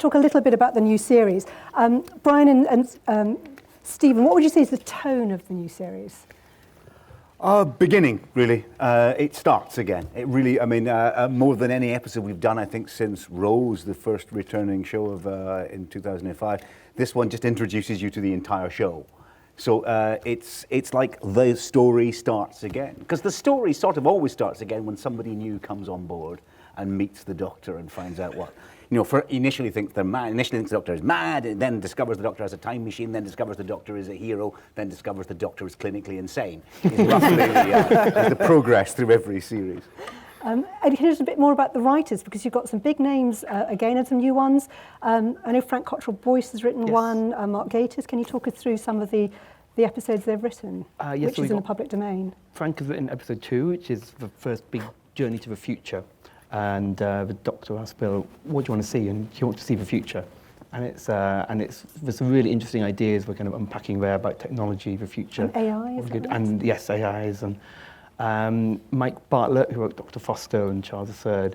talk a little bit about the new series. Brian and Steven, what would you say is the tone of the new series? Beginning, really. It starts again. It really, I mean, more than any episode we've done, I think, since Rose, the first returning show of in 2005, this one just introduces you to the entire show. So it's like the story starts again. Because the story sort of always starts again when somebody new comes on board and meets the Doctor and finds out what. Initially thinks they're mad, initially thinks the Doctor is mad, and then discovers the Doctor has a time machine, then discovers the Doctor is a hero, then discovers the Doctor is clinically insane. Is roughly the progress through every series. And here's a bit more about the writers, because you've got some big names again and some new ones. I know Frank Cottrell-Boyce has written one, Mark Gatiss. Can you talk us through some of the episodes they've written, which is in the public domain? Frank has written episode 2, which is the first big journey to the future. And the Doctor asks Bill, what do you want to see? And he wants to see the future. And there's some really interesting ideas we're kind of unpacking there about technology, the future. And AI, is that right? And yes, AIs. And Mike Bartlett, who wrote Dr. Foster and Charles III,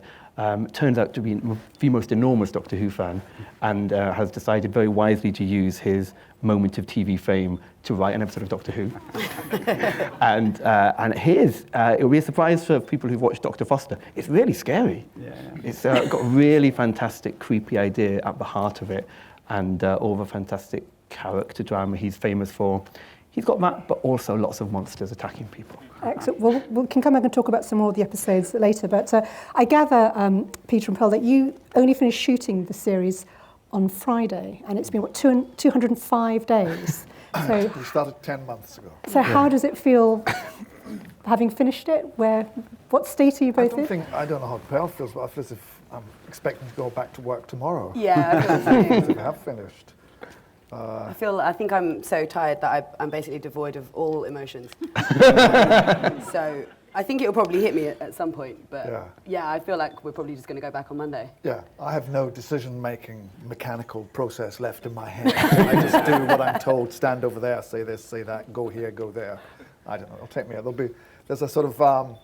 turns out to be the most enormous Doctor Who fan, and has decided very wisely to use his moment of TV fame to write an episode of Doctor Who. and it'll be a surprise for people who've watched Dr. Foster. It's really scary. Yeah. It's got a really fantastic, creepy idea at the heart of it, and all the fantastic character drama he's famous for. He's got that, but also lots of monsters attacking people. Excellent. Well, we can come back and talk about some more of the episodes later, but I gather, Peter and Pearl, that you only finished shooting the series on Friday, and it's been, 205 days? So, we started 10 months ago. So how does it feel, having finished it? What state are you both in? I don't know how Pearl feels, but I feel as if I'm expecting to go back to work tomorrow. Yeah, I have finished. I think I'm so tired that I'm basically devoid of all emotions. So I think it'll probably hit me at some point, but yeah, I feel like we're probably just going to go back on Monday. Yeah, I have no decision-making mechanical process left in my head. I just do what I'm told, stand over there, say this, say that, go here, go there. I don't know, it'll take me, there's a sort of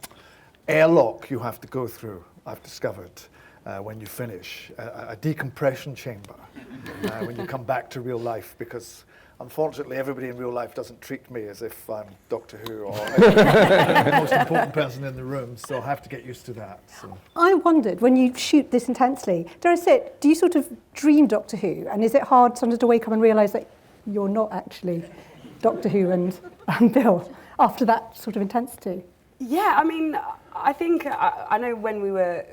airlock you have to go through, I've discovered. When you finish, a decompression chamber when you come back to real life, because unfortunately everybody in real life doesn't treat me as if I'm Doctor Who or the most important person in the room, so I have to get used to that. So. I wondered, when you shoot this intensely, dare I say it, do you sort of dream Doctor Who, and is it hard sometimes to wake up and realise that you're not actually Doctor Who and Bill after that sort of intensity? Yeah, I mean, I think, I know when we were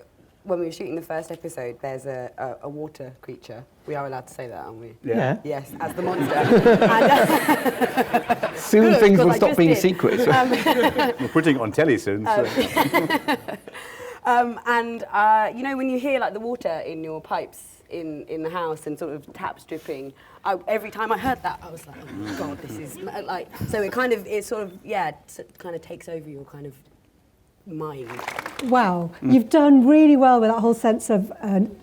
shooting the first episode, there's a water creature. We are allowed to say that, aren't we? Yeah. Yes, as the monster. Soon things will stop being secrets. We're putting it on telly soon. So. When you hear like the water in your pipes in the house and sort of taps dripping, every time I heard that, I was like, oh God, this is like. So it kind of takes over your kind of mind. Wow, you've done really well with that whole sense of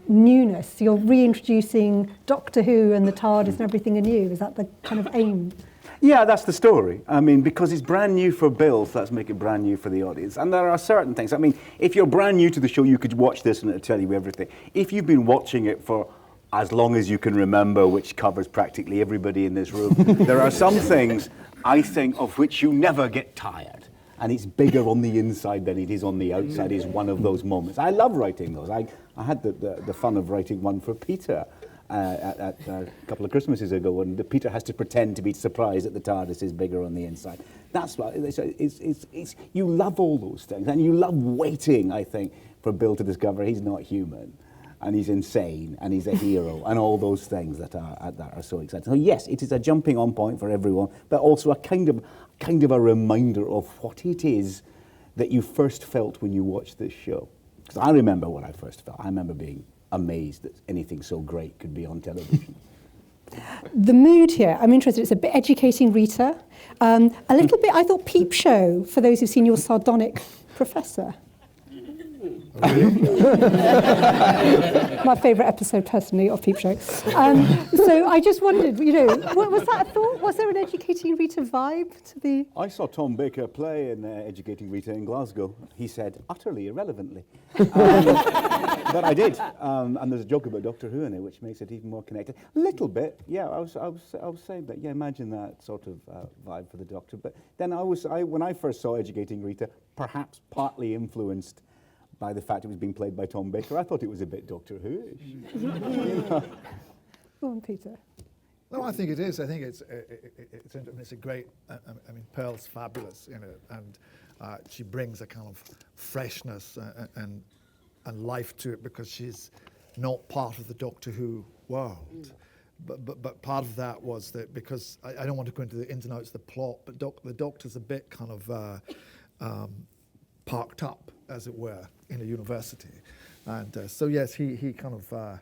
newness. You're reintroducing Doctor Who and the TARDIS and everything anew. Is that the kind of aim? Yeah, that's the story. I mean, because it's brand new for Bill, so let's make it brand new for the audience. And there are certain things. I mean, if you're brand new to the show, you could watch this and it'll tell you everything. If you've been watching it for as long as you can remember, which covers practically everybody in this room, there are some things, I think, of which you never get tired. And it's bigger on the inside than it is on the outside, is one of those moments. I love writing those. I had the fun of writing one for Peter a couple of Christmases ago, and Peter has to pretend to be surprised that the TARDIS is bigger on the inside. That's why you love all those things, and you love waiting, I think, for Bill to discover he's not human, and he's insane, and he's a hero, and all those things that are so exciting. So yes, it is a jumping on point for everyone, but also a kind of a reminder of what it is that you first felt when you watched this show. Because I remember what I first felt. I remember being amazed that anything so great could be on television. The mood here, I'm interested, it's a bit educating Rita, a little bit, I thought, Peep Show, for those who've seen your sardonic professor. My favourite episode, personally, of Peep Show. So I just wondered, was that a thought? Was there an Educating Rita vibe to the... I saw Tom Baker play in Educating Rita in Glasgow. He said, utterly irrelevantly. But I did, and there's a joke about Doctor Who in it, which makes it even more connected. A little bit, yeah. I was saying that. Yeah, imagine that sort of vibe for the Doctor. But then when I first saw Educating Rita, perhaps partly influenced by the fact it was being played by Tom Baker, I thought it was a bit Doctor Who-ish. Go on, Peter. No, I think it is. I think it's a great. I mean, Pearl's fabulous in it, and she brings a kind of freshness and life to it because she's not part of the Doctor Who world. But part of that was that because I don't want to go into the ins and outs of the plot, but the Doctor's a bit kind of parked up, as it were, in a university, and so yes, he kind of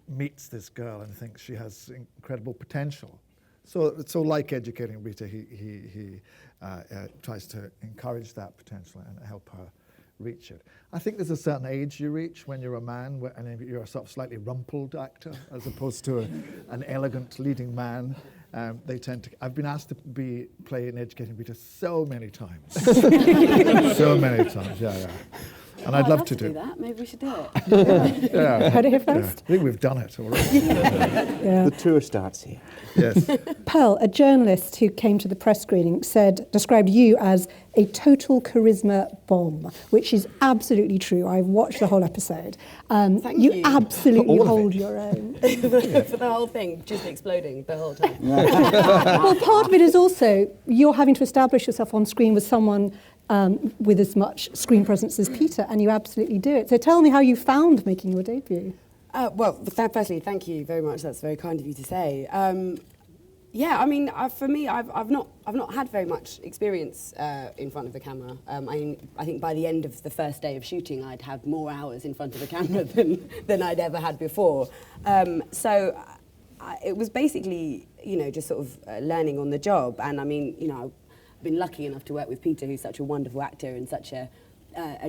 meets this girl and thinks she has incredible potential. So like Educating Rita, he tries to encourage that potential and help her reach it. I think there's a certain age you reach when you're a man, and you're a sort of slightly rumpled actor, as opposed to an elegant leading man. They tend to. I've been asked to play in Educating Rita so many times, so many times. Yeah. And I'd love to do that. Maybe we should do it. Yeah. Heard it here first? I think we've done it already. Yeah. The tour starts here. Yes. Pearl, a journalist who came to the press screening, described you as a total charisma bomb, which is absolutely true. I've watched the whole episode. Thank you. Absolutely hold your own. For the whole thing, just exploding the whole time. Well, part of it is also you're having to establish yourself on screen with someone with as much screen presence as Peter, and you absolutely do it. So tell me how you found making your debut. Well, firstly, thank you very much. That's very kind of you to say. Yeah, I mean, for me, I've not had very much experience in front of the camera. I think by the end of the first day of shooting, I'd had more hours in front of the camera than I'd ever had before. So it was basically, just sort of learning on the job. And I mean, I've been lucky enough to work with Peter, who's such a wonderful actor and such a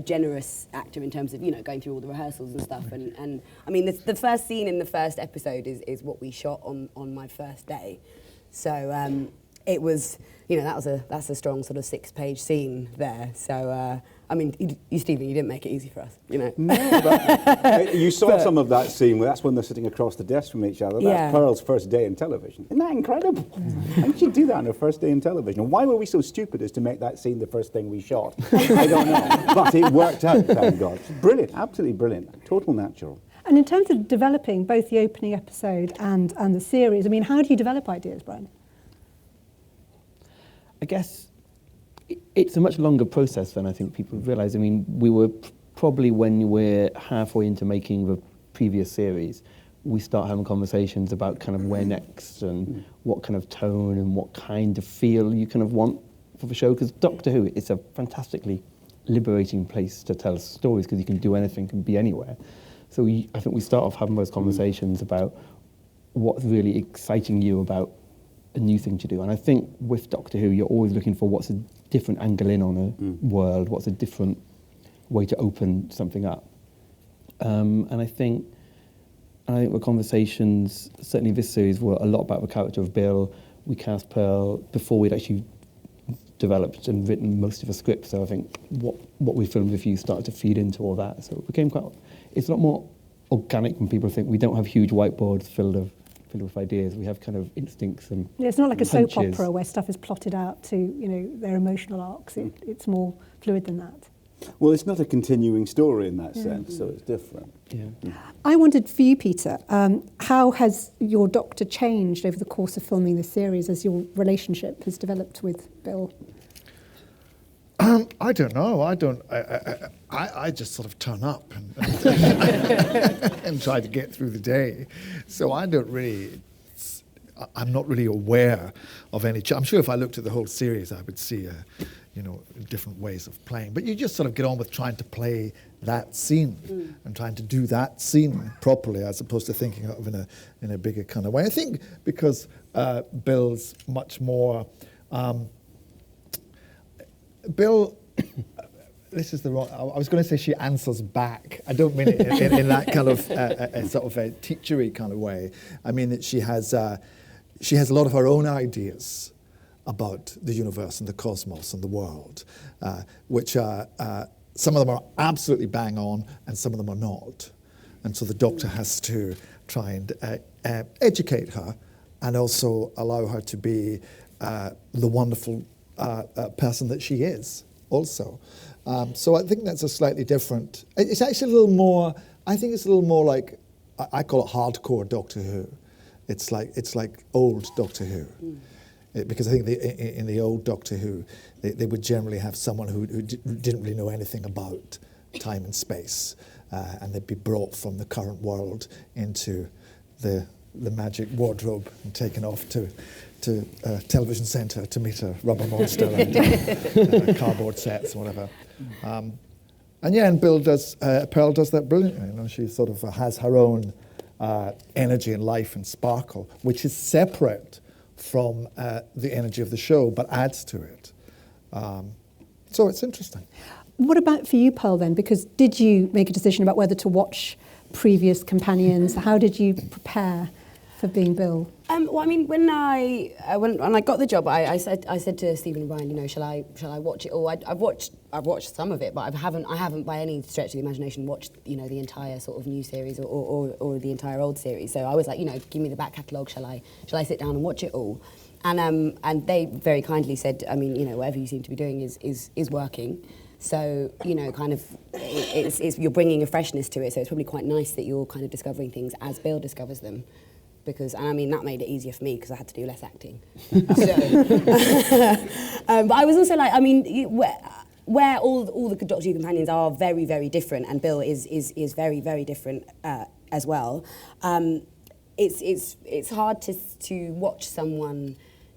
generous actor in terms of going through all the rehearsals and stuff. And I mean, the first scene in the first episode is what we shot on my first day. So it was, that's a strong sort of 6-page scene there. So I mean, you Stephen, you didn't make it easy for us, No, but you saw some of that scene. That's when they're sitting across the desk from each other. That's Pearl's first day in television. Isn't that incredible? How did she do that on her first day in television? And why were we so stupid as to make that scene the first thing we shot? I don't know. But it worked out, thank God. Brilliant, absolutely brilliant. Total natural. And in terms of developing both the opening episode and the series, I mean, how do you develop ideas, Brian? I guess it's a much longer process than I think people realise. I mean, we were probably when we're halfway into making the previous series, we start having conversations about kind of where next and what kind of tone and what kind of feel you kind of want for the show. Because Doctor Who is a fantastically liberating place to tell stories because you can do anything, can be anywhere. So I think we start off having those conversations about what's really exciting you about a new thing to do. And I think with Doctor Who, you're always looking for what's a different angle in on a world, what's a different way to open something up. And I think the conversations, certainly this series, were a lot about the character of Bill. We cast Pearl before we'd actually developed and written most of the script. So I think what we filmed with you started to feed into all that. So it became it's a lot more organic than people think. We don't have huge whiteboards filled with ideas. We have kind of instincts and it's not like a soap hunches. opera where stuff is plotted out to their emotional arcs. It's more fluid than that. Well, it's not a continuing story in that sense, so it's different. Yeah. I wondered for you, Peter, how has your Doctor changed over the course of filming this series as your relationship has developed with Bill? I don't know. I just sort of turn up and try to get through the day. So I'm not really aware of any. I'm sure if I looked at the whole series, I would see, different ways of playing. But you just sort of get on with trying to play that scene and trying to do that scene properly, as opposed to thinking of it in a bigger kind of way. I think because Bill's much more. Bill, this is the wrong. I was going to say she answers back. I don't mean it in that kind of sort of a teachery kind of way. I mean that she has a lot of her own ideas about the universe and the cosmos and the world, which are some of them are absolutely bang on, and some of them are not. And so the doctor has to try and educate her, and also allow her to be the wonderful person that she is also. So I think that's a slightly different, it's actually a little more, I think it's a little more like, I call it hardcore Doctor Who. It's like old Doctor Who. Because I think in the old Doctor Who, they would generally have someone who didn't really know anything about time and space, and they'd be brought from the current world into the magic wardrobe and taken off to television centre to meet a rubber monster and cardboard sets and whatever. And Pearl does that brilliantly. You know, she sort of has her own energy and life and sparkle, which is separate from the energy of the show, but adds to it. So it's interesting. What about for you, Pearl, then? Because did you make a decision about whether to watch previous companions? How did you prepare for being Bill? Well, I mean, when I got the job, I said to Steven and Brian, you know, shall I watch it all? I've watched some of it, but I haven't by any stretch of the imagination watched, you know, the entire sort of new series or the entire old series. So I was like, you know, give me the back catalogue. Shall I sit down and watch it all? And they very kindly said, I mean, you know, whatever you seem to be doing is working. So, you know, kind of, you're bringing a freshness to it. So it's probably quite nice that you're kind of discovering things as Bill discovers them. Because, and I mean, that made it easier for me because I had to do less acting. But I was also like, I mean, where all the Doctor Who companions are very, very different, and Bill is very, very different as well. It's hard to watch someone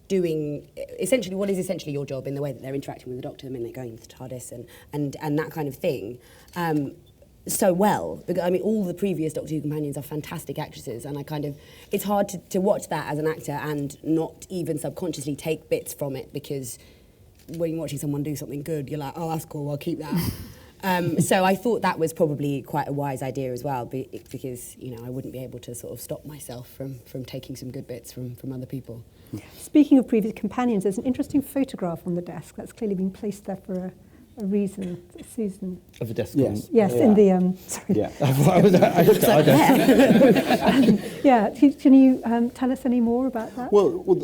doing essentially what is essentially your job in the way that they're interacting with the Doctor, I mean, they're going into the TARDIS and that kind of thing. So well, because I mean, all the previous Doctor Who companions are fantastic actresses, and it's hard to watch that as an actor and not even subconsciously take bits from it, because when you're watching someone do something good, you're like, oh, that's cool, I'll keep that. So I thought that was probably quite a wise idea as well, because, you know, I wouldn't be able to sort of stop myself from taking some good bits from other people. Speaking of previous companions, there's an interesting photograph on the desk that's clearly been placed there for a reason, Susan. Of the desk? Yes. Yes, Yeah. in the, sorry. Yeah. I looked at our desk. Yeah, can you tell us any more about that? Well,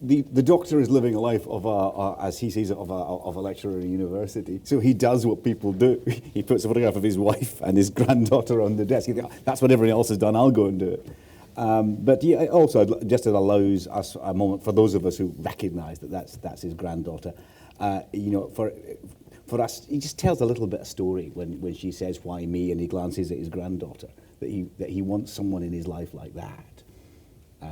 the Doctor is living a life of as he sees it, of a lecturer at a university. So he does what people do. He puts a photograph of his wife and his granddaughter on the desk. He thinks, that's what everyone else has done, I'll go and do it. But yeah, also, just it allows us a moment, for those of us who recognise that that's his granddaughter, you know, for us, he just tells a little bit of story when she says, why me, and he glances at his granddaughter, that he wants someone in his life like that.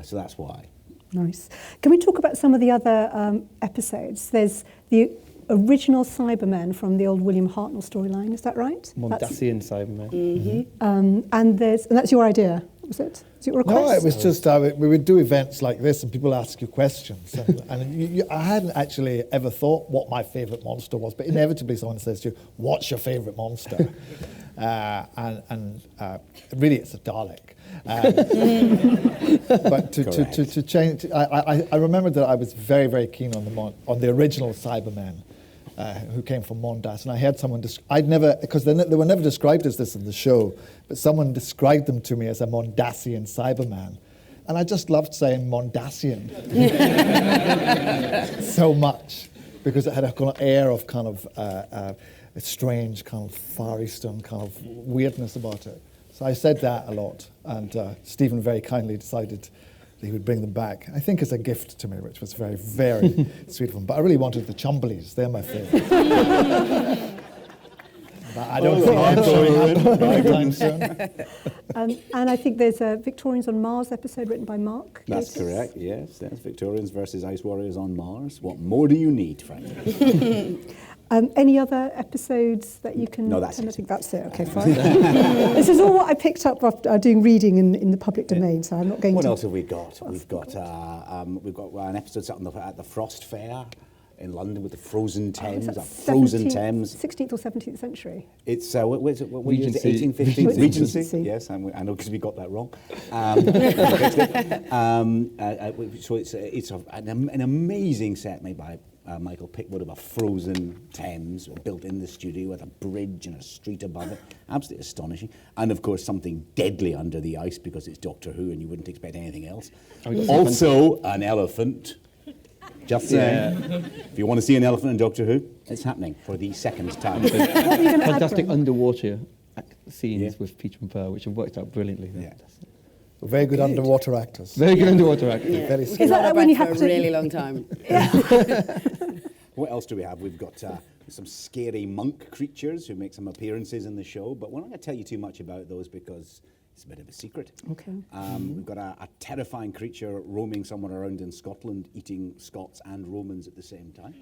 So that's why. Nice. Can we talk about some of the other episodes? There's the original Cybermen from the old William Hartnell storyline, is that right? Mondasian Cybermen. Mm-hmm. And that's your idea, was it? Was it your request? No, it was just, we would do events like this and people ask you questions. And I hadn't actually ever thought what my favourite monster was, but inevitably someone says to you, what's your favourite monster? And really it's a Dalek. But to change, I remembered that I was very, very keen on the original Cybermen. Who came from Mondas, and I had someone I'd never, because they were never described as this in the show, but someone described them to me as a Mondasian Cyberman, and I just loved saying Mondasian so much, because it had a kind of air of kind of a strange kind of Far Eastern kind of weirdness about it. So I said that a lot, and Stephen very kindly decided he would bring them back, I think as a gift to me, which was very, very sweet of him. But I really wanted the Chumbleys. They're my favourite. But I don't think I'm going anytime soon. And I think there's a Victorians on Mars episode written by Mark. That's correct, yes. That's Victorians versus Ice Warriors on Mars. What more do you need, frankly? Any other episodes that you can... No, that's I it. think that's it. Okay, fine. This is all what I picked up after doing reading in the public domain, so I'm not going What to... else have we got? We've got an episode set at the Frost Fair in London with the frozen Thames. Frozen Thames. 16th or 17th century. It's what year is it? Regency. 1815? Regency. Regency. Yes, I know because we got that wrong. So it's an amazing set made by Michael Pickwood of a frozen Thames built in the studio with a bridge and a street above it. Absolutely astonishing. And of course something deadly under the ice because it's Doctor Who and you wouldn't expect anything else. Also an elephant. Just saying. If you want to see an elephant in Doctor Who, it's happening for the second time. Fantastic underwater scenes with Peter and Pearl, which have worked out brilliantly. Yeah. Very good underwater actors. Very good underwater actors. Yeah. Very Is skilled. that when you have for a really long time? What else do we have? We've got some scary monk creatures who make some appearances in the show, but we're not going to tell you too much about those because it's a bit of a secret. Okay. We've got a terrifying creature roaming somewhere around in Scotland, eating Scots and Romans at the same time.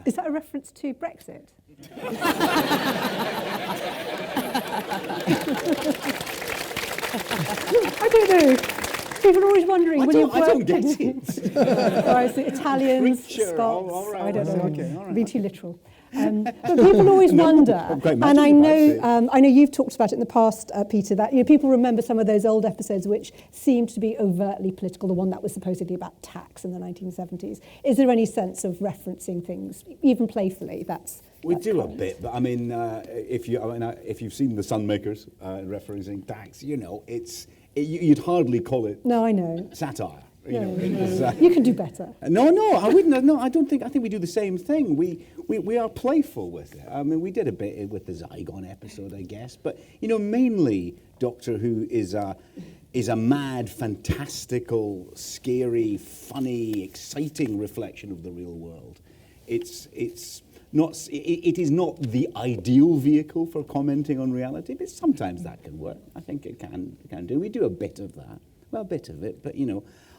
Is that a reference to Brexit? I don't know. People are always wondering. I don't get it. Or is it Italians, Creature. Scots? All right, I don't know. okay, all right. Being too literal. But people always wonder, I'm quite and I imaginative, know you've talked about it in the past, Peter, that people remember some of those old episodes which seemed to be overtly political, the one that was supposedly about tax in the 1970s. Is there any sense of referencing things, even playfully? We do a bit, but I mean, if you've seen The Sunmakers referencing tax, you'd hardly call it. No, I know. Satire. You can do better. No, I wouldn't. No, I don't think. I think we do the same thing. We are playful with it. I mean, we did a bit with the Zygon episode, I guess, but mainly Doctor Who is a mad, fantastical, scary, funny, exciting reflection of the real world. It is not the ideal vehicle for commenting on reality, but sometimes that can work. I think it can do. We do a bit of that. Well, a bit of it, but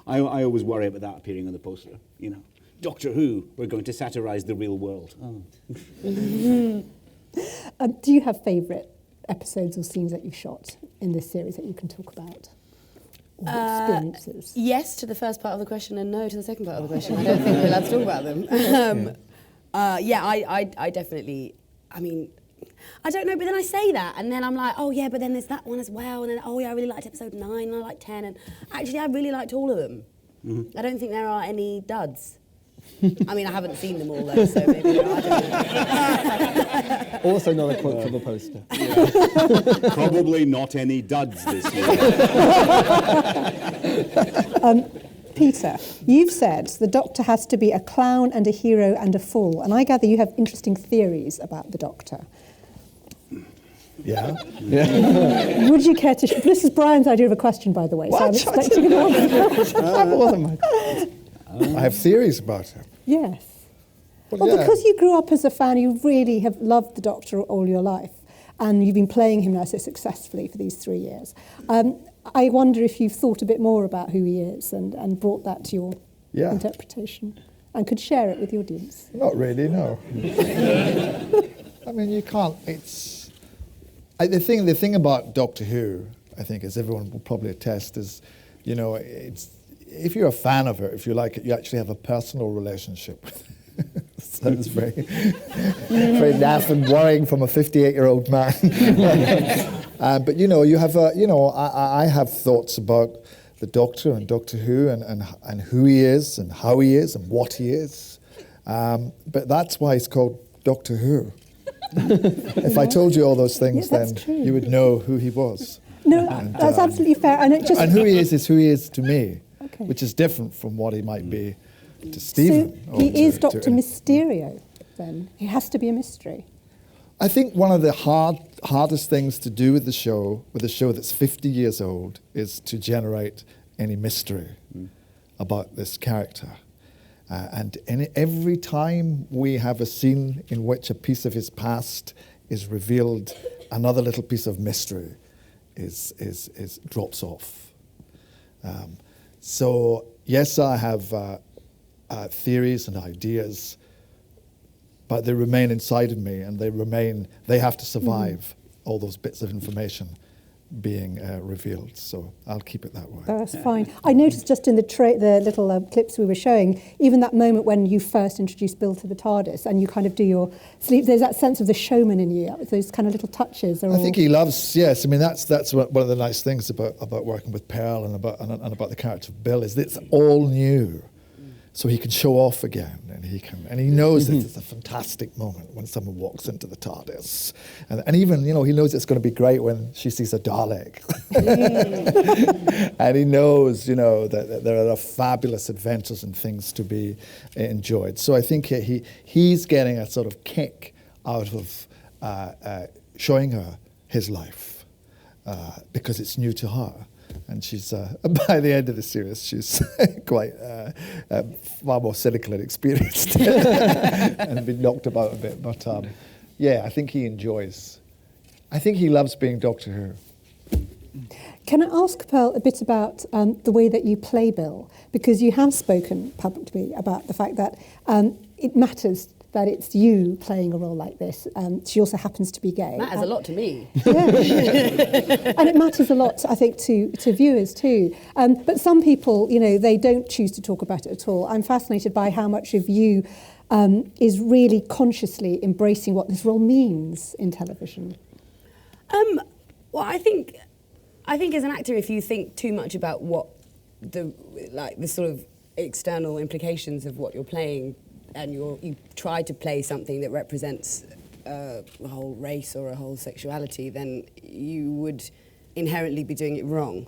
I always worry about that appearing on the poster. Doctor Who, we're going to satirise the real world. Oh. Do you have favourite episodes or scenes that you've shot in this series that you can talk about? Or experiences? Yes to the first part of the question and no to the second part of the question. I don't think we're allowed to talk about them. I definitely, I don't know, but then I say that, and then I'm like, oh yeah, but then there's that one as well, and then, oh yeah, I really liked episode 9, and I liked 10, and actually I really liked all of them. Mm-hmm. I don't think there are any duds. I haven't seen them all though, so maybe there are, I don't know. Also another quote from the poster. Probably not any duds this year. Peter, you've said the Doctor has to be a clown and a hero and a fool, and I gather you have interesting theories about the Doctor. Yeah. Would you care to... This is Brian's idea of a question, by the way, so I'm expecting an answer. I have theories about him. Yes. Well, because you grew up as a fan, you really have loved the Doctor all your life, and you've been playing him now so successfully for these 3 years. I wonder if you've thought a bit more about who he is and brought that to your interpretation and could share it with the audience. Not really, no. You can't. The thing about Doctor Who, I think, as everyone will probably attest, is, if you're a fan of it, if you like it, you actually have a personal relationship with it. Sounds very, very naff and worrying from a 58-year-old man. But you have I have thoughts about the Doctor and Doctor Who and who he is and how he is and what he is. But that's why it's called Doctor Who. If I told you all those things, then you would know who he was. No, that's absolutely fair. And who he is who he is to me, which is different from what he might be to Steven. So he is Dr. Mysterio, then? He has to be a mystery. I think one of the hardest things to do with a show that's 50 years old, is to generate any mystery about this character. And every time we have a scene in which a piece of his past is revealed, another little piece of mystery drops off. So yes, I have theories and ideas, but they remain inside of me, and they have to survive all those bits of information being revealed. So I'll keep it that way. That's fine. I noticed just in the little clips we were showing, even that moment when you first introduced Bill to the TARDIS and you kind of do your sleep, there's that sense of the showman in you, those kind of little touches. I think he loves, yes. That's one of the nice things about working with Pearl and about the character of Bill, is that it's all new. so he can show off again, and he knows this is a fantastic moment when someone walks into the TARDIS, and even he knows it's going to be great when she sees a Dalek, and he knows that there are fabulous adventures and things to be enjoyed. So I think he's getting a sort of kick out of showing her his life because it's new to her. And she's, by the end of the series, she's quite far more cynical and experienced and been knocked about a bit. But yeah, I think he loves being Doctor Who. Can I ask, Pearl, a bit about the way that you play Bill? Because you have spoken publicly about the fact that it matters that it's you playing a role like this. She also happens to be gay. Matters a lot to me. Yeah. And it matters a lot, I think, to viewers too. But some people, they don't choose to talk about it at all. I'm fascinated by how much of you is really consciously embracing what this role means in television. Well, I think as an actor, if you think too much about what the sort of external implications of what you're playing, and you try to play something that represents a whole race or a whole sexuality, then you would inherently be doing it wrong.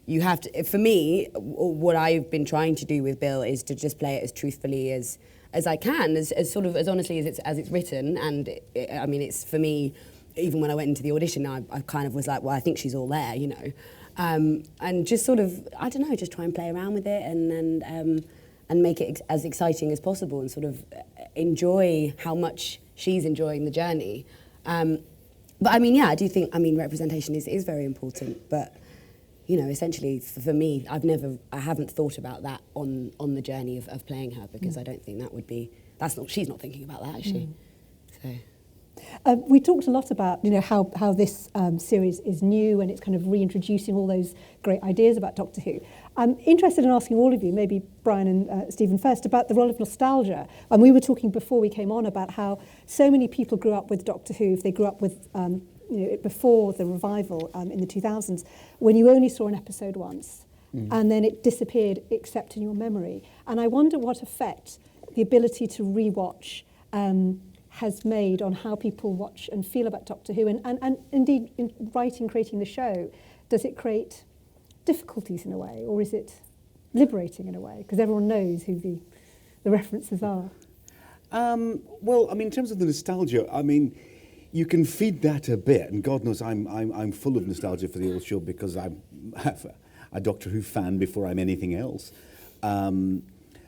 You have to. For me, what I've been trying to do with Bill is to just play it as truthfully as I can, as honestly as it's written. And it's for me. Even when I went into the audition, I kind of was like, well, I think she's all there, and just sort of, I don't know, just try and play around with it and make it as exciting as possible and sort of enjoy how much she's enjoying the journey. But I do think, representation is very important, but, essentially for me, I haven't thought about that on the journey of playing her, because I don't think that would be, she's not thinking about that, is she? So. We talked a lot about how this series is new and it's kind of reintroducing all those great ideas about Doctor Who. I'm interested in asking all of you, maybe Brian and Steven first, about the role of nostalgia. And we were talking before we came on about how so many people grew up with Doctor Who, if they grew up with it before the revival in the 2000s, when you only saw an episode once and then it disappeared except in your memory. And I wonder what effect the ability to rewatch has made on how people watch and feel about Doctor Who, and indeed in creating the show. Does it create difficulties in a way, or is it liberating in a way? Because everyone knows who the references are. Well, in terms of the nostalgia, you can feed that a bit, and God knows I'm full of nostalgia for the old show because I'm a Doctor Who fan before I'm anything else.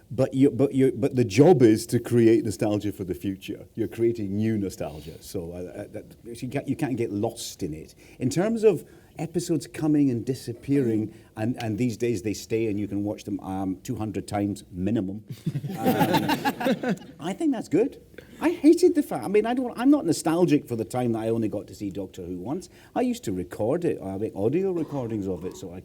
But the job is to create nostalgia for the future. You're creating new nostalgia, so you can't get lost in it. In terms of episodes coming and disappearing, and these days they stay and you can watch them 200 times minimum. I think that's good. I hated the fact. I'm not nostalgic for the time that I only got to see Doctor Who once. I used to record it. I make audio recordings of it so I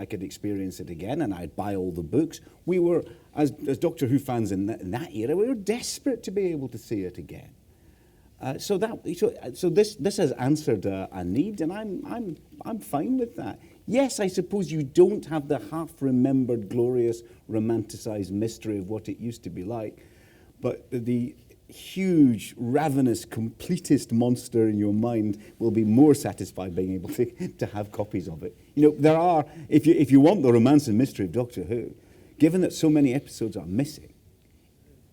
could experience it again, and I'd buy all the books. We were, as Doctor Who fans in that era, we were desperate to be able to see it again. So this has answered a need, and I'm fine with that. Yes, I suppose you don't have the half-remembered, glorious, romanticised mystery of what it used to be like, but the huge, ravenous, completist monster in your mind will be more satisfied being able to have copies of it. There are, if you want the romance and mystery of Doctor Who, given that so many episodes are missing,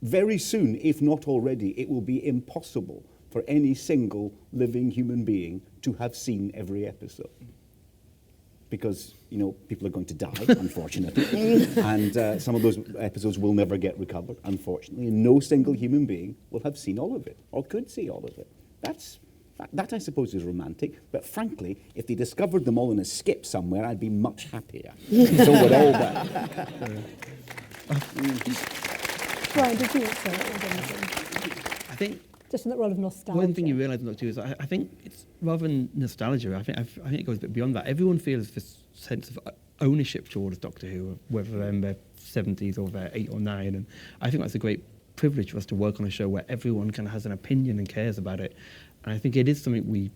very soon, if not already, it will be impossible for any single living human being to have seen every episode. Because, people are going to die, unfortunately, and some of those episodes will never get recovered, unfortunately, and no single human being will have seen all of it, or could see all of it. That, I suppose, is romantic, but frankly, if they discovered them all in a skip somewhere, I'd be much happier. So would all that. Brian, did you want to say anything? I think just in that role of nostalgia. One thing you realise in Doctor Who is I think it's rather than nostalgia. I think it goes a bit beyond that. Everyone feels this sense of ownership towards Doctor Who, whether they're in their 70s or they're 8 or 9, and I think that's a great privilege for us to work on a show where everyone kind of has an opinion and cares about it. And I think it is something we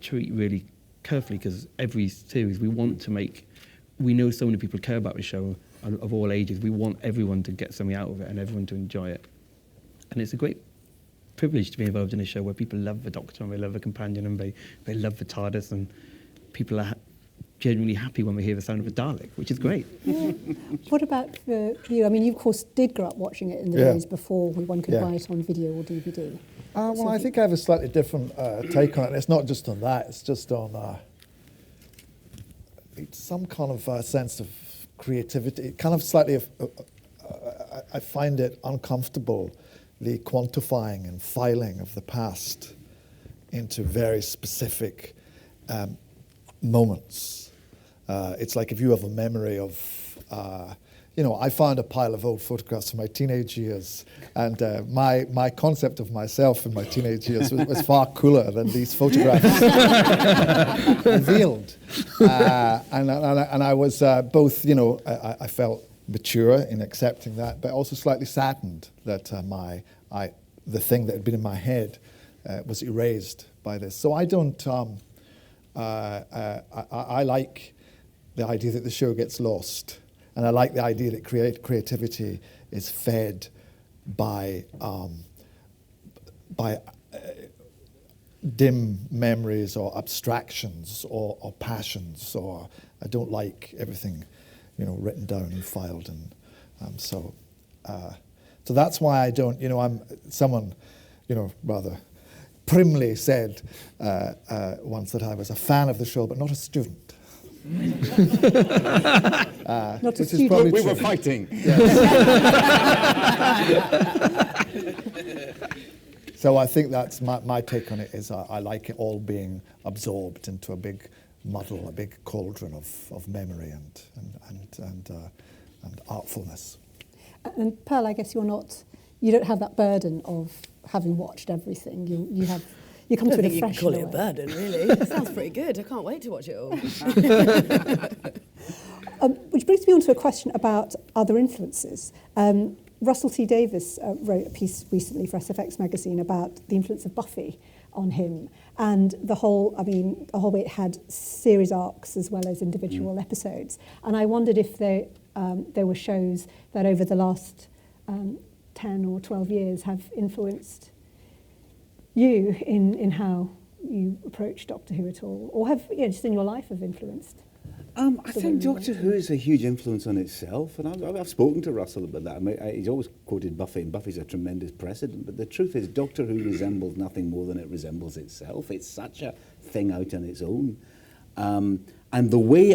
treat really carefully, because every series we want to make. We know so many people care about the show, of all ages. We want everyone to get something out of it and everyone to enjoy it. And it's a great privilege to be involved in a show where people love the Doctor and they love the companion and they love the TARDIS, and people are genuinely happy when we hear the sound of a Dalek, which is great. Yeah. What about for you? I mean, you of course did grow up watching it in the days before one could buy it on video or DVD. Well, I think I have a slightly different take on it. It's not just on that, it's just on it's some kind of sense of creativity. Kind of slightly, I find it uncomfortable, the quantifying and filing of the past into very specific moments. It's like if you have a memory of, I found a pile of old photographs from my teenage years, and my concept of myself in my teenage years was far cooler than these photographs revealed. And I was both, I felt mature in accepting that, but also slightly saddened that the thing that had been in my head was erased by this. So I don't. I like the idea that the show gets lost, and I like the idea that creativity is fed by dim memories or abstractions or passions. Or I don't like everything, written down and filed, and so that's why I don't. Someone, rather primly said once that I was a fan of the show, but not a student. Not a Which is student. probably We true. were fighting. So I think that's my take on it. Is I like it all being absorbed into a big muddle, a big cauldron of memory and artfulness. And Pearl, I guess you don't have that burden of having watched everything. You come I to don't it think you afresh. can call it a in way. burden, really. It sounds pretty good. I can't wait to watch it all. Which brings me on to a question about other influences. Russell T Davies wrote a piece recently for SFX magazine about the influence of Buffy on him, and the whole way it had series arcs as well as individual episodes. And I wondered if there were shows that over the last 10 or 12 years have influenced you in how you approach Doctor Who at all, or have just in your life have influenced? I think Doctor Who is a huge influence on itself, and I've spoken to Russell about that. He's always quoted Buffy, and Buffy's a tremendous precedent, but the truth is Doctor Who resembles nothing more than it resembles itself. It's such a thing out on its own. And the way,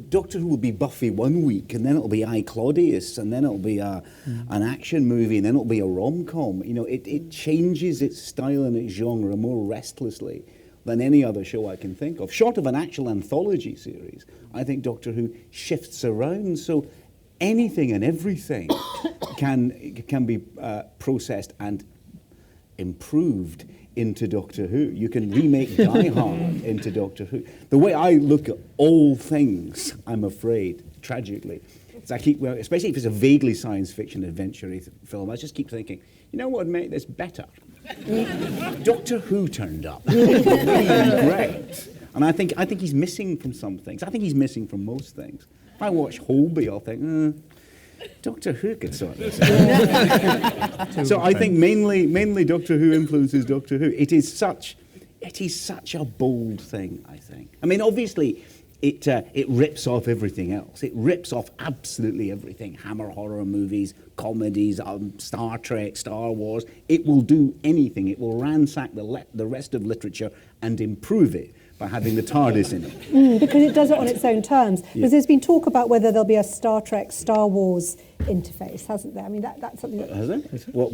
Doctor Who will be Buffy one week, and then it'll be I, Claudius, and then it'll be an action movie, and then it'll be a rom-com. It changes its style and its genre more restlessly than any other show I can think of. Short of an actual anthology series, I think Doctor Who shifts around, so anything and everything can be processed and improved into Doctor Who. You can remake Die Hard into Doctor Who. The way I look at all things, I'm afraid, tragically, is especially if it's a vaguely science fiction adventure film, I just keep thinking, what would make this better? Doctor Who turned up. Really great. And I think he's missing from some things. I think he's missing from most things. If I watch Holby, I'll think, Doctor Who could sort this out. So I think mainly Doctor Who influences Doctor Who. It is such a bold thing, I think. I mean, obviously, it rips off everything else. It rips off absolutely everything. Hammer horror movies, comedies, Star Trek, Star Wars. It will do anything. It will ransack the rest of literature and improve it by having the TARDIS in it. Because it does it on its own terms. Because there's been talk about whether there'll be a Star Trek, Star Wars interface, hasn't there? I mean, that's something that... Has it? What,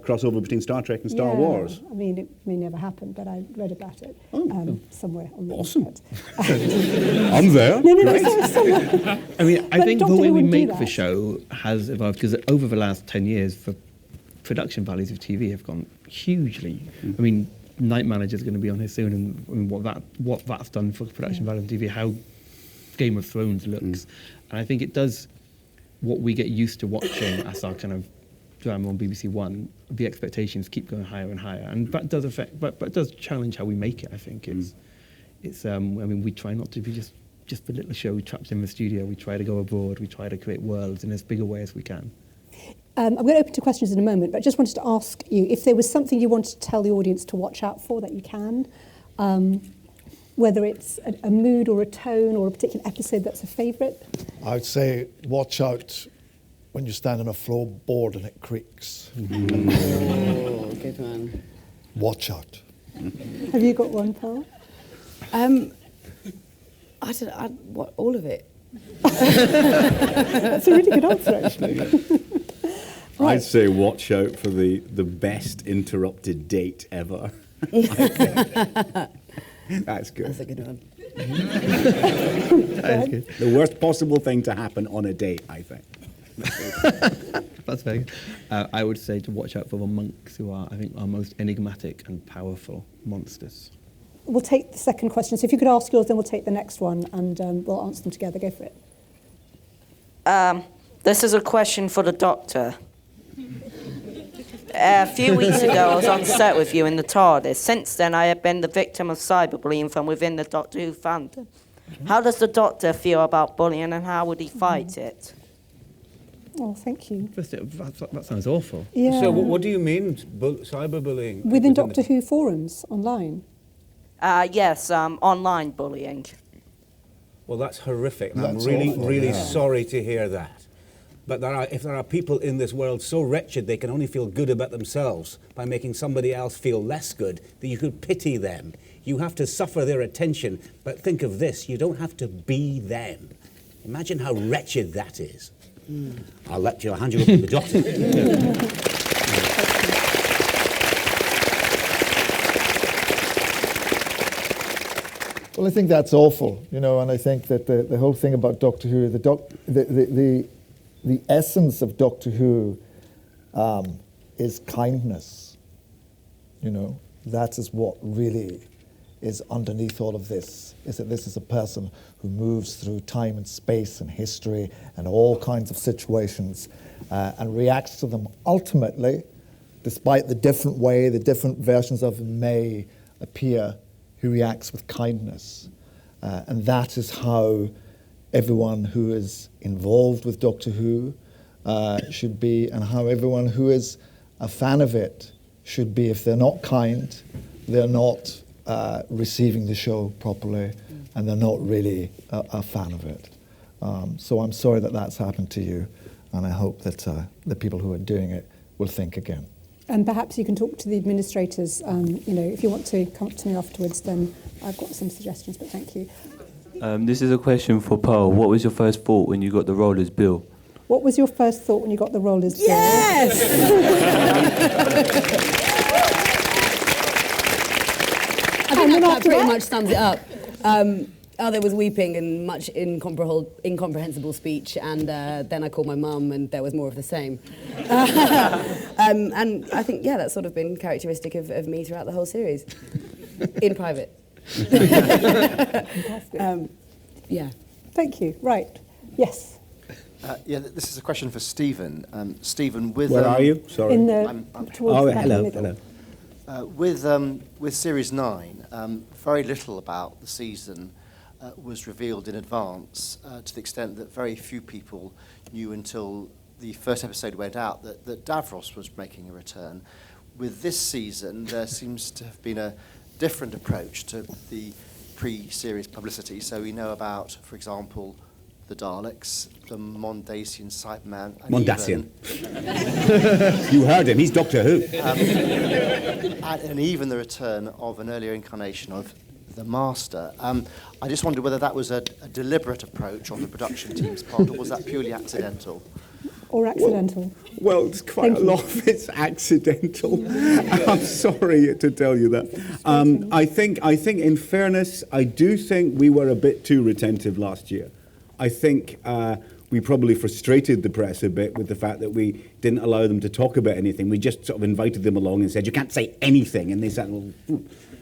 crossover between Star Trek and Star Wars? I mean, it may never happen, but I read about it somewhere on the Awesome. internet. I'm there. No, it's somewhere. I mean, I But think the Doctor way Who we wouldn't do make the that. show has evolved, because over the last 10 years, the production values of TV have gone hugely. I mean, Night Manager's going to be on here soon, and what that's done for production value on TV, how Game of Thrones looks. And I think it does what we get used to watching as our kind of drama on BBC One. The expectations keep going higher and higher, and that does affect, but it does challenge how we make it. I think it's I mean, we try not to be just just a little show trapped in the studio. We try to go abroad. We try to create worlds in as big a way as we can. I'm going to open to questions in a moment, but I just wanted to ask you if there was something you wanted to tell the audience to watch out for that you can, whether it's a mood or a tone or a particular episode that's a favourite. I would say watch out when you stand on a floorboard and it creaks. Oh, good one. Watch out. Have you got one, Pearl? What, all of it. That's a really good answer, actually. Right. I'd say watch out for the best interrupted date ever. That's good. That's a good one. That is good. The worst possible thing to happen on a date, I think. That's very good. I would say to watch out for the monks, who are, I think, our most enigmatic and powerful monsters. We'll take the second question. So if you could ask yours, then we'll take the next one, and we'll answer them together. Go for it. This is a question for the Doctor. A few weeks ago, I was on set with you in the TARDIS. Since then, I have been the victim of cyberbullying from within the Doctor Who fandom. How does the Doctor feel about bullying, and how would he fight it? Oh, thank you. First, that sounds awful. Yeah. So what do you mean, cyberbullying? Within Doctor Who forums online? Yes, online bullying. Well, that's horrific. And That's I'm really, awful, really yeah. sorry to hear that. But if there are people in this world so wretched they can only feel good about themselves by making somebody else feel less good, that you could pity them. You have to suffer their attention. But think of this, you don't have to be them. Imagine how wretched that is. I'll hand you over to the Doctor. Well, I think that's awful, and I think that the whole thing about Doctor Who, the essence of Doctor Who is kindness. That is what really is underneath all of this, is that this is a person who moves through time and space and history and all kinds of situations and reacts to them ultimately, despite the different way, the different versions of them may appear, who reacts with kindness. And that is how everyone who is involved with Doctor Who should be, and how everyone who is a fan of it should be. If they're not kind, they're not receiving the show properly, and they're not really a fan of it. So I'm sorry that that's happened to you, and I hope that the people who are doing it will think again. And perhaps you can talk to the administrators. If you want to come up to me afterwards, then I've got some suggestions, but thank you. This is a question for Pearl. What was your first thought when you got the role as Bill? What was your first thought when you got the role as Bill? Yes! I think that pretty much sums it up. There was weeping and much incomprehensible speech, and then I called my mum, and there was more of the same. And I think, that's sort of been characteristic of me throughout the whole series, in private. Yeah. Thank you. Right. Yes. This is a question for Steven. Steven, with Where are you? Sorry. In the I'm towards the back in the hello, middle. hello. with Series 9, very little about the season was revealed in advance, to the extent that very few people knew until the first episode went out that Davros was making a return. With this season, there seems to have been a different approach to the pre-series publicity. So we know about, for example, the Daleks, the Mondasian Cyberman. Mondasian. You heard him, he's Doctor Who. And even the return of an earlier incarnation of the Master. I just wondered whether that was a deliberate approach on the production team's part, or was that purely accidental? Or accidental. Well, it's quite a lot of it's accidental. I'm sorry to tell you that. I think, in fairness, I do think we were a bit too retentive last year. I think we probably frustrated the press a bit with the fact that we didn't allow them to talk about anything. We just sort of invited them along and said, you can't say anything. And they said, well,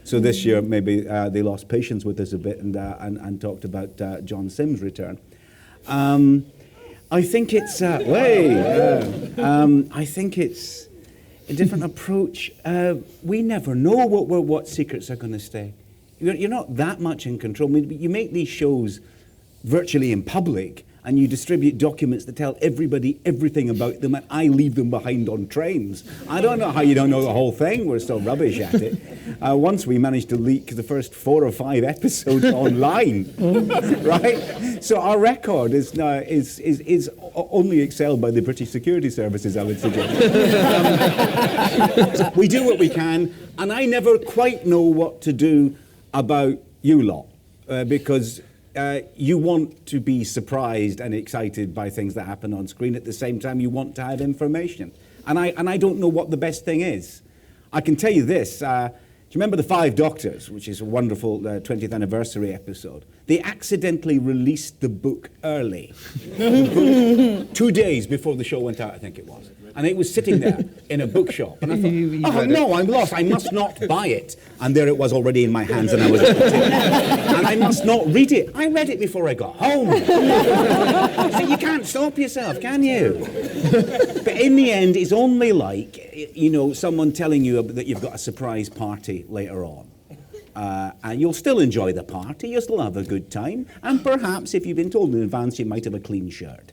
so this year maybe they lost patience with us a bit and talked about John Sims' return. I think it's I think it's a different approach. We never know what secrets are going to stay. You're not that much in control. I mean, you make these shows virtually in public, and you distribute documents that tell everybody everything about them, and I leave them behind on trains. I don't know how you don't know the whole thing. We're still rubbish at it. Once we managed to leak the first 4 or 5 episodes online, right? So our record is only excelled by the British security services, I would suggest. We do what we can, and I never quite know what to do about you lot, because you want to be surprised and excited by things that happen on screen. At the same time, you want to have information. And I don't know what the best thing is. I can tell you this. Do you remember The Five Doctors, which is a wonderful 20th anniversary episode? They accidentally released the book early. 2 days before the show went out, I think it was. And it was sitting there in a bookshop. And I thought, oh no, I'm lost. I must not buy it. And there it was already in my hands, and I was and I must not read it. I read it before I got home. So you can't stop yourself, can you? But in the end, it's only like, someone telling you that you've got a surprise party later on. And you'll still enjoy the party, you'll still have a good time, and perhaps if you've been told in advance, you might have a clean shirt.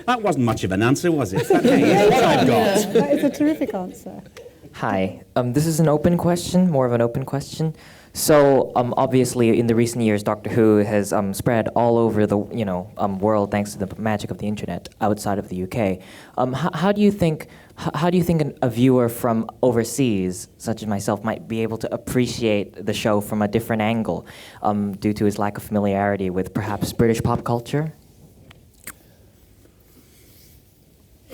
That wasn't much of an answer, was it? That's what I've got. That is a terrific answer. Hi, this is an open question, more of an open question. So obviously, in the recent years, Doctor Who has spread all over the world thanks to the magic of the internet outside of the UK. How do you think a viewer from overseas, such as myself, might be able to appreciate the show from a different angle due to its lack of familiarity with perhaps British pop culture?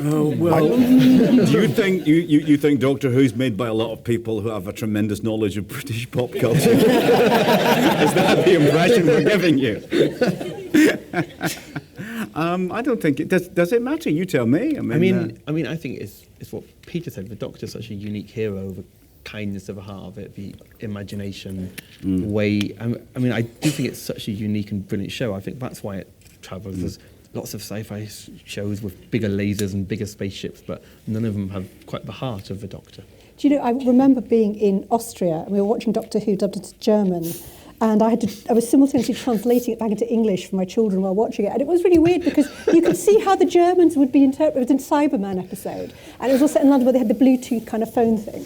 Oh, well, do you think you think Doctor Who's made by a lot of people who have a tremendous knowledge of British pop culture? Is that the impression we're giving you? I don't think it does. Does it matter? You tell me. I think it's what Peter said. The Doctor's such a unique hero. The kindness of the heart of it, the imagination, way. I do think it's such a unique and brilliant show. I think that's why it travels. There's lots of sci-fi shows with bigger lasers and bigger spaceships, but none of them have quite the heart of the Doctor. Do you know, I remember being in Austria, and we were watching Doctor Who dubbed into German, and I was simultaneously translating it back into English for my children while watching it, and it was really weird because you could see how the Germans would be interpreted in Cyberman episode, and it was all set in London where they had the Bluetooth kind of phone thing.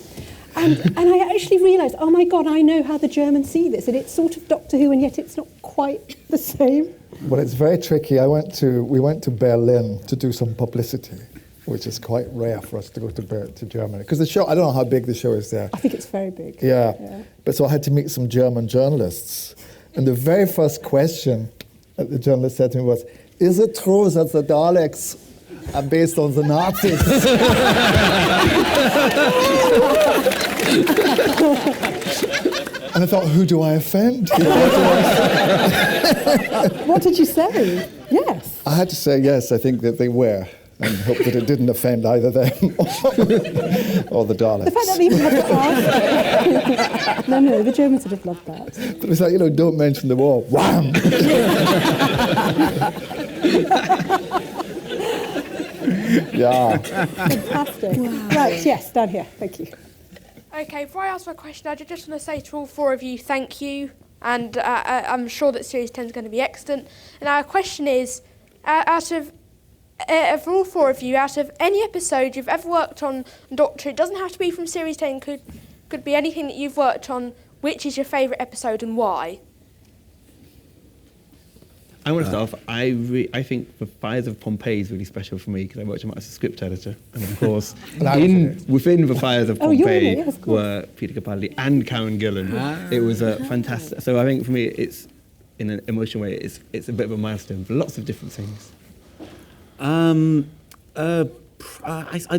And I actually realised, oh my God, I know how the Germans see this, and it's sort of Doctor Who, and yet it's not quite the same. Well, it's very tricky. We went to Berlin to do some publicity, which is quite rare for us to go to Germany. Because the show, I don't know how big the show is there. I think it's very big. Yeah. But so I had to meet some German journalists. And the very first question that the journalist said to me was, is it true that the Daleks are based on the Nazis? And I thought, who do I offend? What did you say? Yes. I had to say yes, I think that they were, and hope that it didn't offend either them or the Daleks. The fact that they even had to ask. No, the Germans would have loved that. But it's like, don't mention the war. Wham! Yeah. Fantastic. Wow. Right, yes, down here. Thank you. Okay, before I ask my question, I just want to say to all 4 of you, thank you. And I'm sure that Series 10 is going to be excellent. And our question is, for all 4 of you, out of any episode you've ever worked on Doctor, it doesn't have to be from Series 10, could be anything that you've worked on, which is your favourite episode and why? I want to start off. I think The Fires of Pompeii is really special for me because I worked on it as a script editor, and of course, within The Fires of Pompeii were Peter Capaldi and Karen Gillan. It was a fantastic. So I think for me, it's in an emotional way, it's a bit of a milestone for lots of different things. I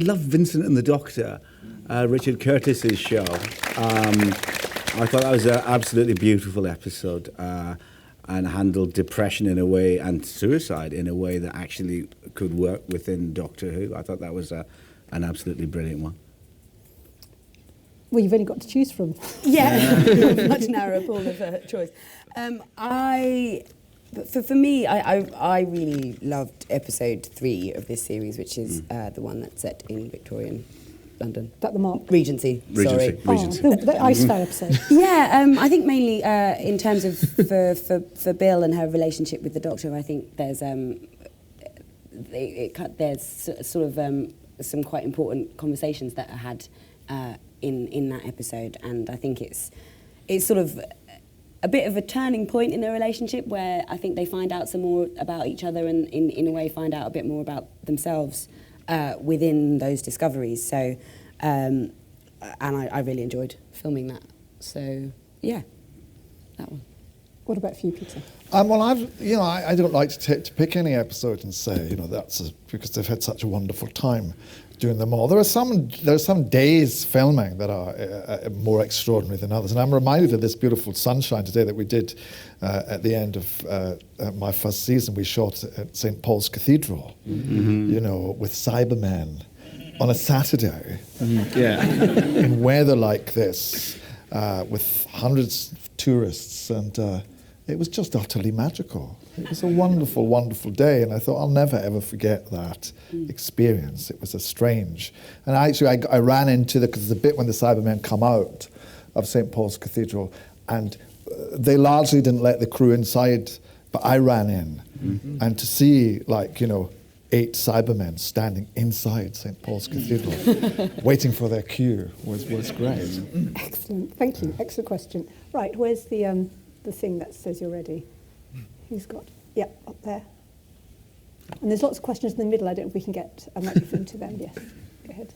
love Vincent and the Doctor, Richard Curtis's show. I thought that was an absolutely beautiful episode. And handled depression in a way and suicide in a way that actually could work within Doctor Who. I thought that was an absolutely brilliant one. Well, you've only got to choose from. Yeah, much narrower pool of choice. For me, I really loved episode 3 of this series, which is the one that's set in Victorian London. Is that the Mark? Regency. Sorry. Regency. The Ice Fair episode. Yeah, I think mainly in terms of for Bill and her relationship with the Doctor, I think there's sort of some quite important conversations that are had in that episode, and I think it's sort of a bit of a turning point in their relationship where I think they find out some more about each other and in a way find out a bit more about themselves within those discoveries. So, and I really enjoyed filming that. So, yeah, that one. What about for you, Peter? Well, I don't like to pick any episode and say, that's because they've had such a wonderful time doing them all. There are some days filming that are more extraordinary than others, and I'm reminded of this beautiful sunshine today that we did at the end of my first season. We shot at St. Paul's Cathedral, with Cybermen on a Saturday, in weather like this, with hundreds of tourists, and it was just utterly magical. It was a wonderful, wonderful day, and I thought I'll never ever forget that experience. It was a strange, and I ran into because there's a bit when the Cybermen come out of St. Paul's Cathedral, and they largely didn't let the crew inside, but I ran in, and to see 8 Cybermen standing inside St. Paul's Cathedral, waiting for their cue was great. Excellent, thank you. Excellent question. Right, where's the thing that says you're ready? Who's got? Yeah, up there. And there's lots of questions in the middle. I don't know if we can get a microphone to them. Yes, go ahead.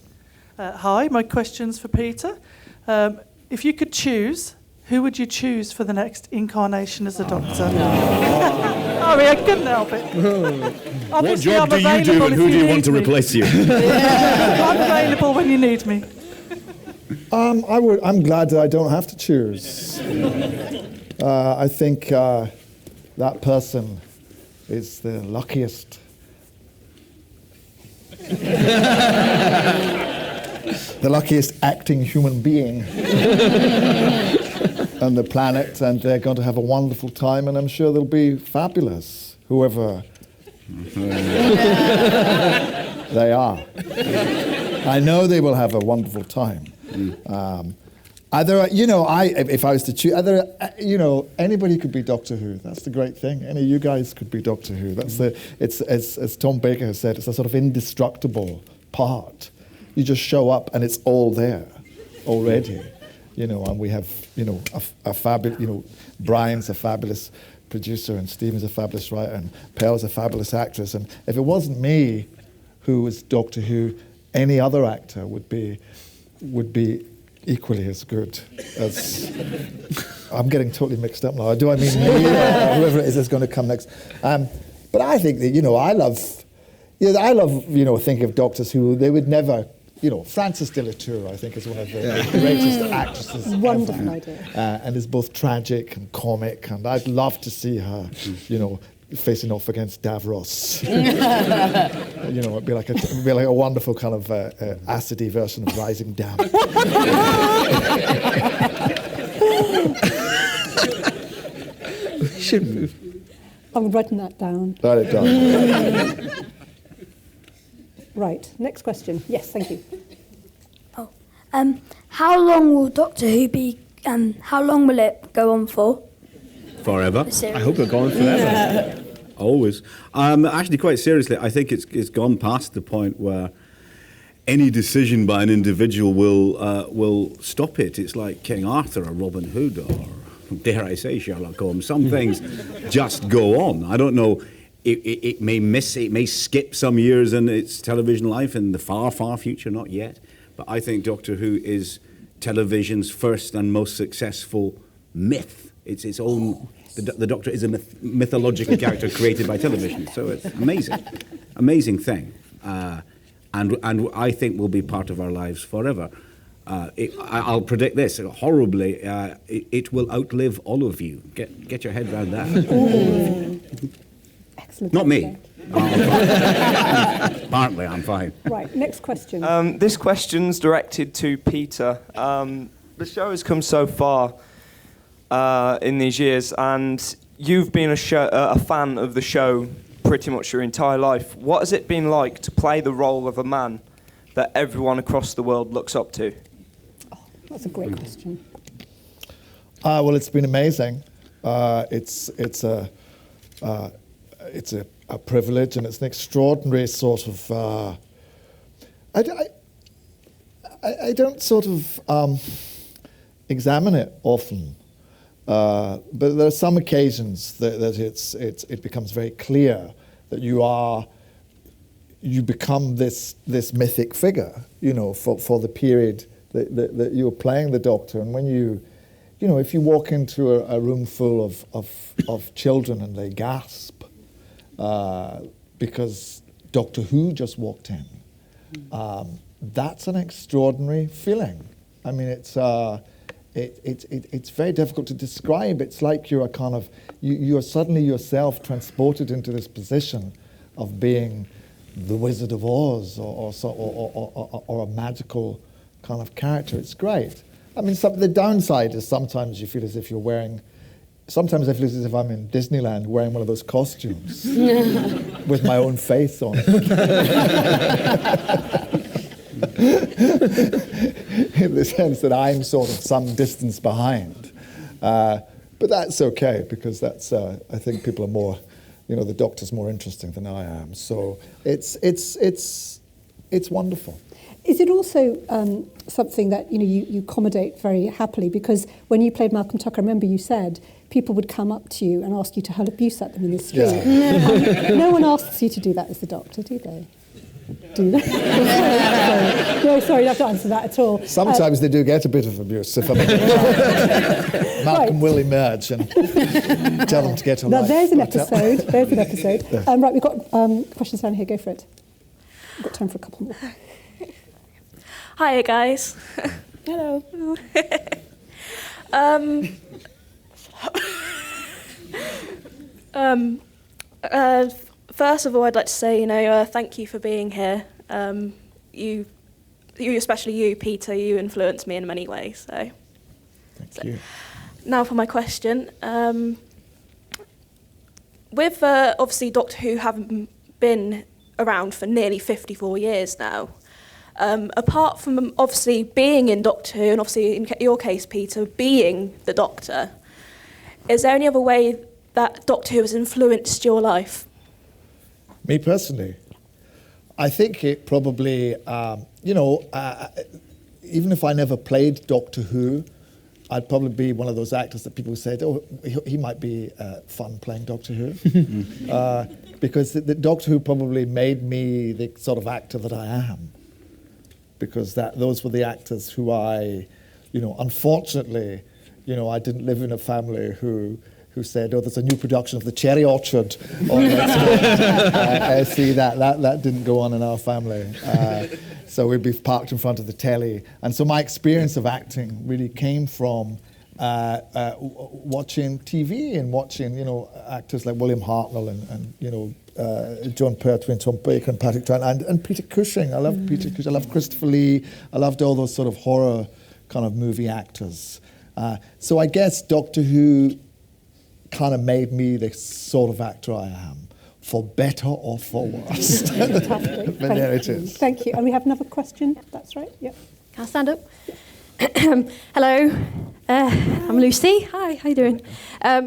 Hi, my question's for Peter. If you could choose, who would you choose for the next incarnation as a Doctor? I mean, I couldn't help it. What job do you do and who do you want to replace you? I'm available when you need me. I'm glad that I don't have to choose. I think that person is the luckiest. The luckiest acting human being on the planet, and they're going to have a wonderful time, and I'm sure they'll be fabulous, whoever they are. I know they will have a wonderful time. If I was to choose, anybody could be Doctor Who. That's the great thing. Any of you guys could be Doctor Who. It's as Tom Baker has said, it's a sort of indestructible part. You just show up and it's all there already. And we have, a fabulous, Brian's a fabulous producer and Steven's a fabulous writer and Pearl's a fabulous actress. And if it wasn't me who was Doctor Who, any other actor would be equally as good as... I'm getting totally mixed up now. Do I mean me or whoever it is that's going to come next? But I think that, I love thinking of doctors who they would never... Frances de la Tour, I think, is one of the greatest actresses Wonderful ever. idea. And is both tragic and comic, and I'd love to see her, facing off against Davros. It'd be like a wonderful kind of acidy version of Rising Damp. Should move. I'm writing that down. Write it down. Right, next question. Yes, thank you. How long will Doctor Who be, how long will it go on for? Forever. I hope it'll go on forever. Always. Actually, quite seriously, I think it's gone past the point where any decision by an individual will stop it. It's like King Arthur or Robin Hood or, dare I say, Sherlock Holmes. Some things just go on. I don't know. It may skip some years in its television life in the far, far future, not yet. But I think Doctor Who is television's first and most successful myth. It's its own... The Doctor is a mythological character created by television. So it's amazing. Amazing thing. And I think will be part of our lives forever. I'll predict this horribly. It will outlive all of you. Get your head around that. Excellent. Not me. Apparently, I'm fine. Right, next question. This question's directed to Peter. The show has come so far in these years, and you've been a fan of the show pretty much your entire life. What has it been like to play the role of a man that everyone across the world looks up to? That's a great question. Well, it's been amazing. It's a privilege, and it's an extraordinary sort of. I don't sort of examine it often, but there are some occasions that it becomes very clear that you become this mythic figure, for the period that you're playing the Doctor, and when if you walk into a room full of children and they gasp because Doctor Who just walked in, that's an extraordinary feeling. I mean, it's very difficult to describe. It's like you're you're suddenly yourself transported into this position of being the Wizard of Oz or a magical kind of character. It's great. I mean, the downside is sometimes you feel as if you're wearing. Sometimes I feel as if I'm in Disneyland wearing one of those costumes with my own face on it. In the sense that I'm sort of some distance behind. But that's okay, because that's, I think people are more, the Doctor's more interesting than I am. So it's wonderful. Is it also something that you accommodate very happily? Because when you played Malcolm Tucker, I remember you said people would come up to you and ask you to hurl abuse at them in the street. Yeah. No one asks you to do that as the Doctor, do they? Do they? No, sorry, you don't have to answer that at all. Sometimes they do get a bit of abuse. If Malcolm will emerge and tell them to get a life. There's an episode. There's an episode. Right, we've got questions down here. Go for it. We've got time for a couple more. Hiya, guys. Hello. First of all, I'd like to say, thank you for being here. You, especially you, Peter, you influenced me in many ways. So, thank you. Now for my question. With obviously Doctor Who having been around for nearly 54 years now, apart from obviously being in Doctor Who, and obviously in your case, Peter, being the Doctor, is there any other way that Doctor Who has influenced your life? Me personally, I think it probably, even if I never played Doctor Who, I'd probably be one of those actors that people said, oh, he might be fun playing Doctor Who. Because the Doctor Who probably made me the sort of actor that I am. Because those were the actors who unfortunately, I didn't live in a family who said, oh, there's a new production of The Cherry Orchard. See, that didn't go on in our family. So we'd be parked in front of the telly. And so my experience of acting really came from watching TV and watching, actors like William Hartnell and John Pertwee and Tom Baker and Patrick Troughton and Peter Cushing. I loved Peter Cushing. I loved Christopher Lee. I loved all those sort of horror kind of movie actors. So I guess Doctor Who kind of made me the sort of actor I am, for better or for worse. Fantastic. But there it is. Thank you. And we have another question. That's right. Yep. Can I stand up? Hello, I'm Lucy. Hi, how you doing?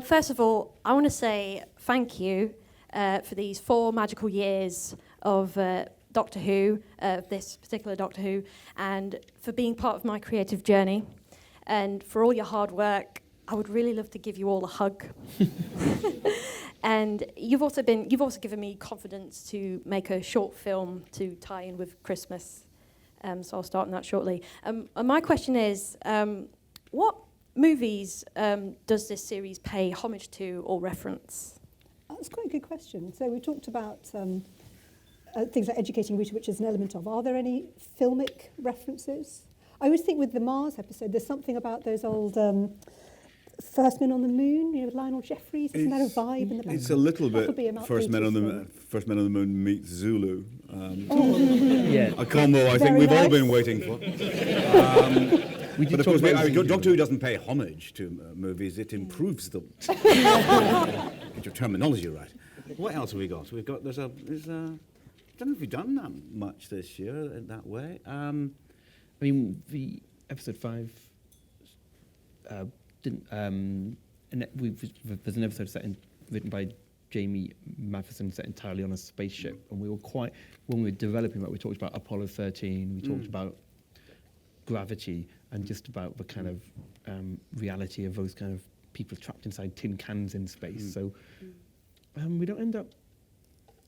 First of all, I want to say thank you for these 4 magical years of Doctor Who, this particular Doctor Who, and for being part of my creative journey, and for all your hard work. I would really love to give you all a hug. And you've also given me confidence to make a short film to tie in with Christmas. So I'll start on that shortly. And my question is, what movies does this series pay homage to or reference? That's quite a good question. So we talked about things like educating Rita, which is an element of. Are there any filmic references? I always think with the Mars episode, there's something about those old First Men on the Moon, with Lionel Jeffries. Isn't that a vibe in the back? It's a little bit First Men on the Moon meets Zulu. A combo I think we've all been waiting for. But of course, Doctor Who doesn't pay homage to movies; it improves them. Get your terminology right. What else have we got? There's don't know if we've done that much this year in that way. I mean, the episode 5 didn't. There's an episode written by Jamie Matheson set entirely on a spaceship, and we were when we were developing that, we talked about Apollo 13, we talked about gravity, and just about the kind of reality of those kind of people trapped inside tin cans in space. So we don't end up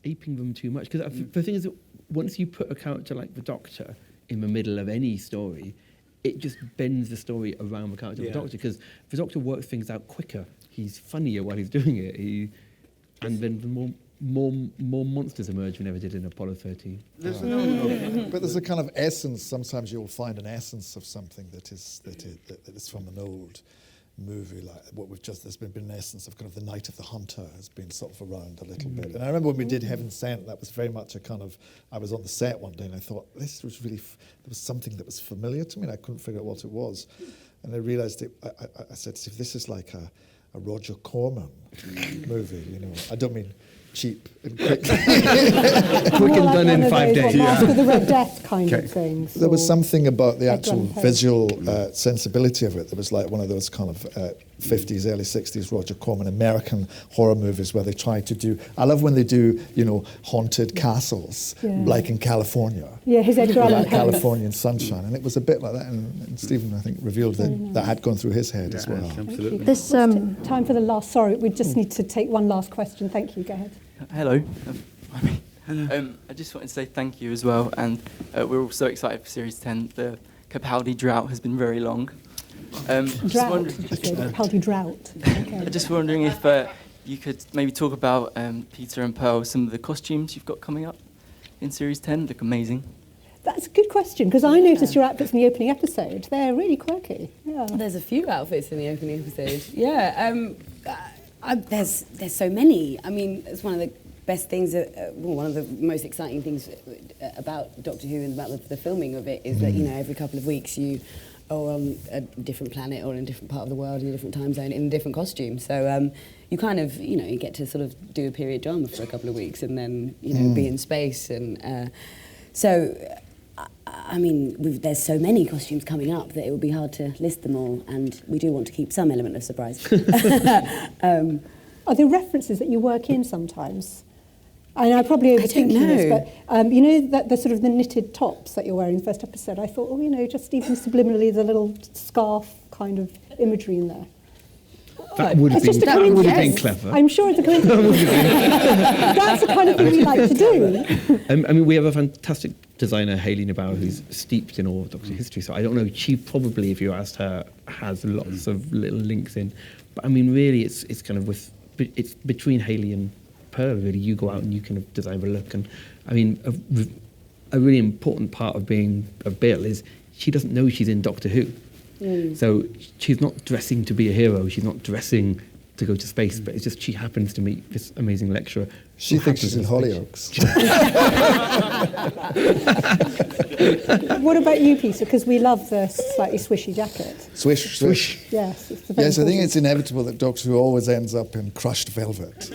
aping them too much, because the thing is that once you put a character like the Doctor in the middle of any story, it just bends the story around the character of the Doctor, because the Doctor works things out quicker. He's funnier while he's doing it. And then the more monsters emerge we never did in Apollo 13. But there's a kind of essence. Sometimes you'll find an essence of something that is from an old movie, like what we've just. There's been an essence of kind of the Night of the Hunter has been sort of around a little bit. And I remember when we did Heaven Sent, that was very much a kind of. I was on the set one day and I thought this was really. There was something that was familiar to me, and I couldn't figure out what it was. And I realised it. I said, "If this is like a Roger Corman movie, you know, I don't mean cheap and quick. Quick and done in 5 days. Mask of the Red Death kind of things. There was something about the actual visual sensibility of it. There was like one of those kind of 50s, early 60s Roger Corman American horror movies where they try to do. I love when they do, you know, haunted castles, like in California. Yeah, his Edgar Allan Poe. Californian Sunshine, and it was a bit like that. And Stephen, I think, revealed that had gone through his head as well. Absolutely. This time for the last. Sorry, we just need to take one last question. Thank you. Go ahead. Hello. I just wanted to say thank you as well, and we're all so excited for Series 10. The Capaldi drought has been very long. Drought, did you say? Capaldi drought. Okay. Just wondering if you could maybe talk about Peter and Pearl, some of the costumes you've got coming up in Series 10. Look amazing. That's a good question, because I noticed your outfits in the opening episode. They're really quirky. Yeah. There's a few outfits in the opening episode. Yeah. There's so many. I mean, it's one of the best things, one of the most exciting things about Doctor Who and about the filming of it is that, you know, every couple of weeks you are on a different planet or in a different part of the world, in a different time zone, in a different costume. So you kind of, you know, you get to sort of do a period drama for a couple of weeks and then, you know, be in space. And I mean, there's so many costumes coming up that it would be hard to list them all, and we do want to keep some element of surprise. Are there references that you work in sometimes? And I probably overthinking this, but you know that the sort of the knitted tops that you're wearing in the first episode, I thought, you know, just even subliminally the little scarf kind of imagery in there. That would have been clever. I'm sure it's a coincidence. That's the kind of thing we like to do. I mean, we have a fantastic designer, Hayley Navarro, who's steeped in all of Doctor history. So I don't know, she probably, if you asked her, has lots of little links in. But I mean, really, it's kind of it's between Hayley and Pearl, really. You go out and you kind of design the look. And I mean, a really important part of being a Bill is she doesn't know she's in Doctor Who. So she's not dressing to be a hero, she's not dressing to go to space, but it's just she happens to meet this amazing lecturer. She thinks she's in Hollyoaks. What about you, Peter? Because we love the slightly swishy jacket. Swish. Yes, it's the Yes, I think it's inevitable that Doctor Who always ends up in crushed velvet.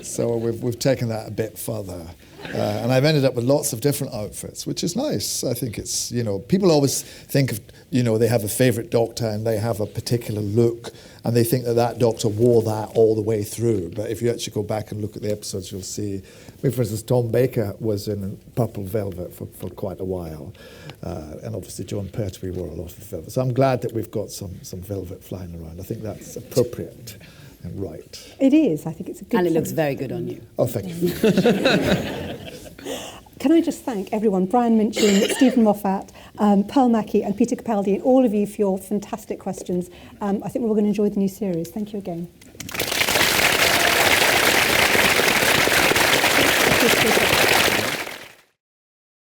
So we've taken that a bit further. And I've ended up with lots of different outfits, which is nice. I think it's, you know, people always think of, you know, they have a favourite Doctor and they have a particular look and they think that Doctor wore that all the way through. But if you actually go back and look at the episodes, you'll see, I mean, for instance, Tom Baker was in purple velvet for quite a while. And obviously John Pertwee wore a lot of velvet. So I'm glad that we've got some velvet flying around. I think that's appropriate and right. It is. I think it's a good And it looks very good on you. Oh, thank you. Can I just thank everyone, Brian Minchin, Steven Moffat, Pearl Mackie and Peter Capaldi, and all of you for your fantastic questions. I think we're all going to enjoy the new series. Thank you again.